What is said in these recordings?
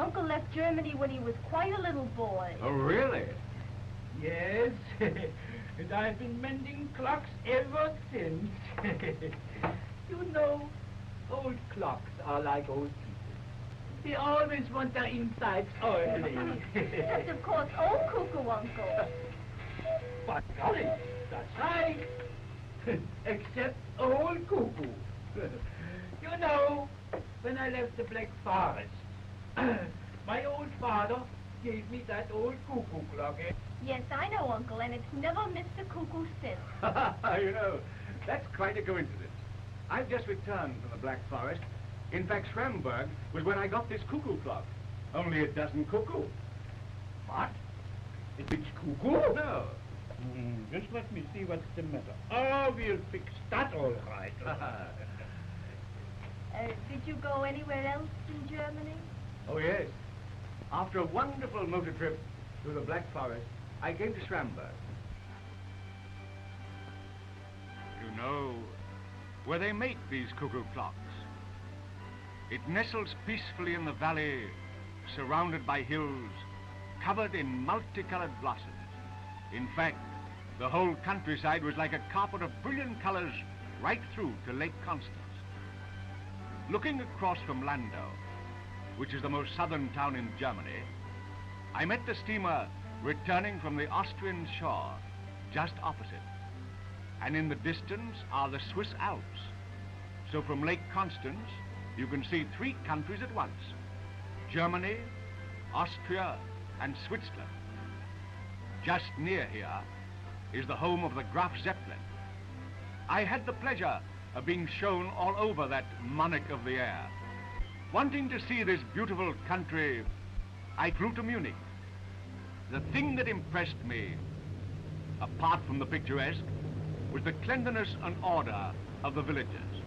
uncle left Germany when he was quite a little boy. Oh, really? Yes, and I've been mending clocks ever since. You know, old clocks are like old people. They always want their insides oily. That's, of course, old cuckoo, Uncle. But golly, that's right. Except old cuckoo. You know, when I left the Black Forest, my old father gave me that old cuckoo clock. Yes, I know, Uncle, and it's never missed a cuckoo since. You know, that's quite a coincidence. I've just returned from the Black Forest. In fact, Schramberg was when I got this cuckoo clock. Only it doesn't cuckoo. What? It's cuckoo? No. Just let me see what's the matter. Oh, we'll fix that all right. Did you go anywhere else in Germany? Oh, yes. After a wonderful motor trip through the Black Forest, I came to Schramberg. You know where they make these cuckoo clocks? It nestles peacefully in the valley, surrounded by hills, covered in multicolored blossoms. In fact, the whole countryside was like a carpet of brilliant colors right through to Lake Constance. Looking across from Landau, which is the most southern town in Germany, I met the steamer returning from the Austrian shore just opposite. And in the distance are the Swiss Alps. So from Lake Constance, you can see 3 countries at once: Germany, Austria, and Switzerland. Just near here is the home of the Graf Zeppelin. I had the pleasure of being shown all over that monarch of the air. Wanting to see this beautiful country, I flew to Munich. The thing that impressed me, apart from the picturesque, was the cleanliness and order of the villages.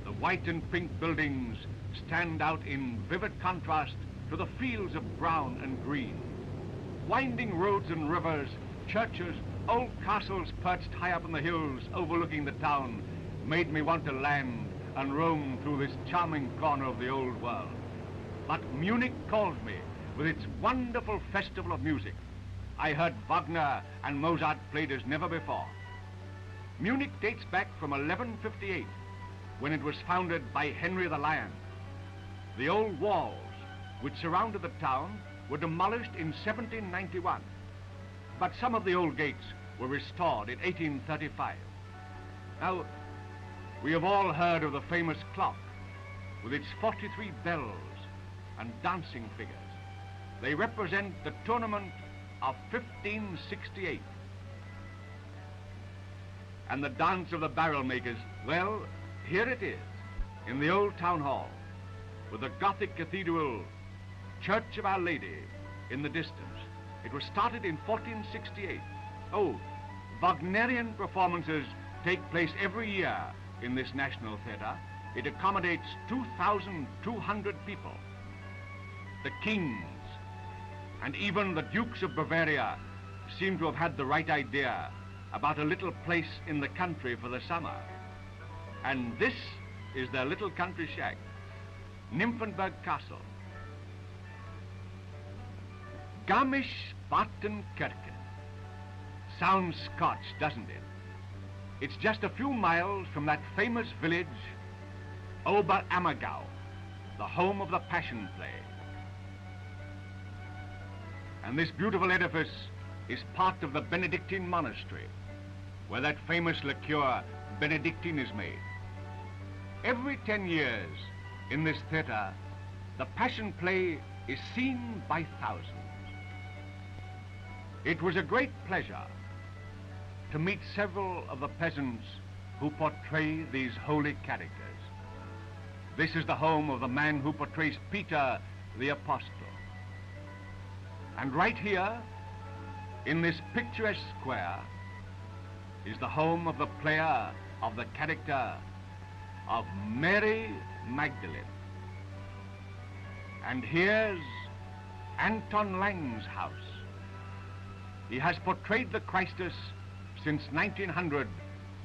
The white and pink buildings stand out in vivid contrast to the fields of brown and green. Winding roads and rivers, churches, old castles perched high up in the hills overlooking the town made me want to land and roam through this charming corner of the old world. But Munich called me with its wonderful festival of music. I heard Wagner and Mozart played as never before. Munich dates back from 1158, when it was founded by Henry the Lion. The old walls which surrounded the town were demolished in 1791, but some of the old gates were restored in 1835. Now, we have all heard of the famous clock with its 43 bells and dancing figures. They represent the tournament of 1568. And the dance of the barrel makers, well, here it is, in the old town hall, with the Gothic cathedral, Church of Our Lady, in the distance. It was started in 1468. Oh, Wagnerian performances take place every year in this National Theatre. It accommodates 2,200 people. The kings and even the dukes of Bavaria seem to have had the right idea about a little place in the country for the summer. And this is their little country shack, Nymphenburg Castle. Garmisch-Partenkirchen. Sounds Scotch, doesn't it? It's just a few miles from that famous village, Oberammergau, the home of the Passion Play. And this beautiful edifice is part of the Benedictine monastery, where that famous liqueur Benedictine is made. Every 10 years in this theater, the Passion Play is seen by thousands. It was a great pleasure to meet several of the peasants who portray these holy characters. This is the home of the man who portrays Peter the Apostle. And right here, in this picturesque square, is the home of the player of the character of Mary Magdalene. And here's Anton Lang's house. He has portrayed the Christus since 1900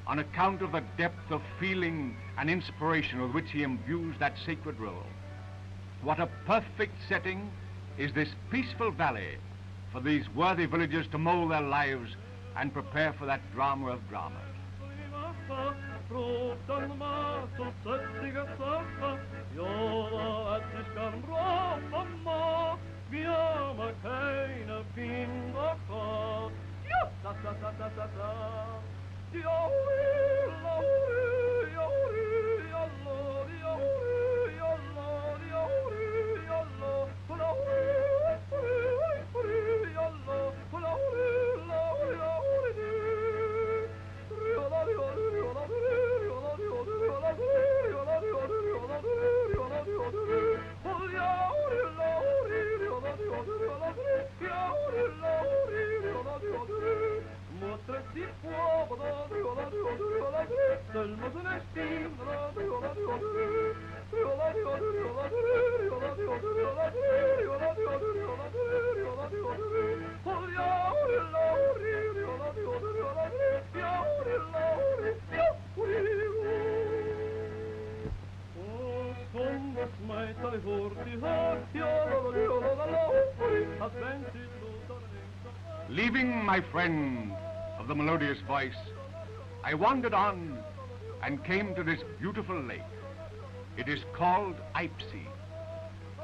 on account of the depth of feeling and inspiration with which he imbues that sacred role. What a perfect setting is this peaceful valley for these worthy villagers to mold their lives and prepare for that drama of dramas. Leaving my friend of the melodious voice, I wandered on and came to this beautiful lake. It is called Eibsee.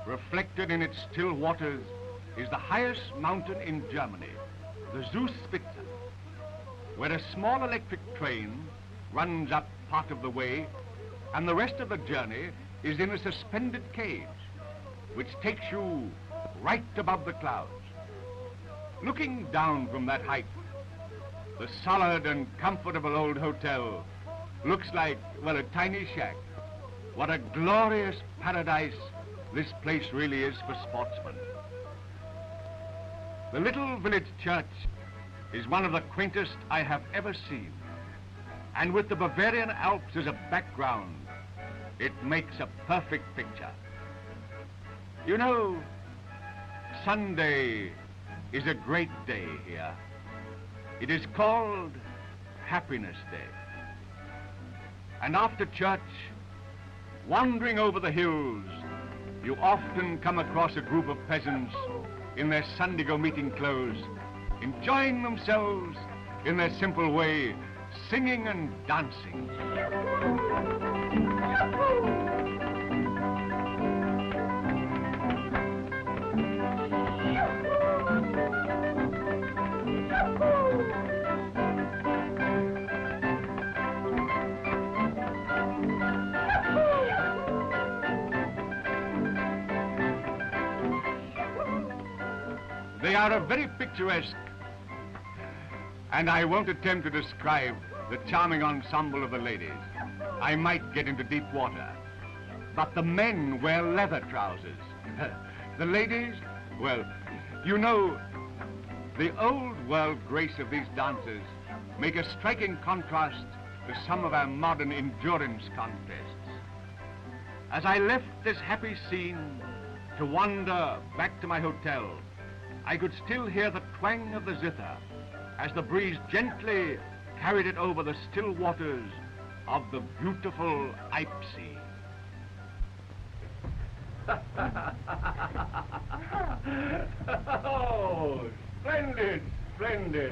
Reflected in its still waters is the highest mountain in Germany, the Zugspitze, where a small electric train runs up part of the way and the rest of the journey is in a suspended cage which takes you right above the clouds. Looking down from that height, the solid and comfortable old hotel looks like, well, a tiny shack. What a glorious paradise this place really is for sportsmen. The little village church is one of the quaintest I have ever seen. And with the Bavarian Alps as a background, it makes a perfect picture. You know, Sunday is a great day here. It is called Happiness Day. And after church, wandering over the hills, you often come across a group of peasants in their Sunday-go meeting clothes, enjoying themselves in their simple way, singing and dancing. They are very picturesque, and I won't attempt to describe the charming ensemble of the ladies. I might get into deep water. But the men wear leather trousers. The ladies, well, you know, the old world grace of these dancers make a striking contrast to some of our modern endurance contests. As I left this happy scene to wander back to my hotel, I could still hear the twang of the zither as the breeze gently carried it over the still waters of the beautiful Eibsee. Oh, splendid, splendid.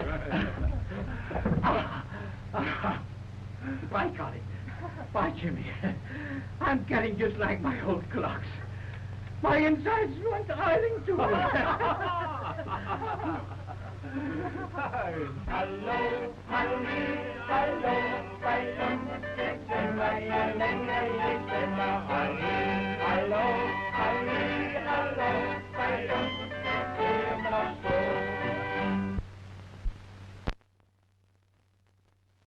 By golly, by Jimmy, I'm getting just like my old clocks. My insides want ironing too. Hello, hello, hello, hello.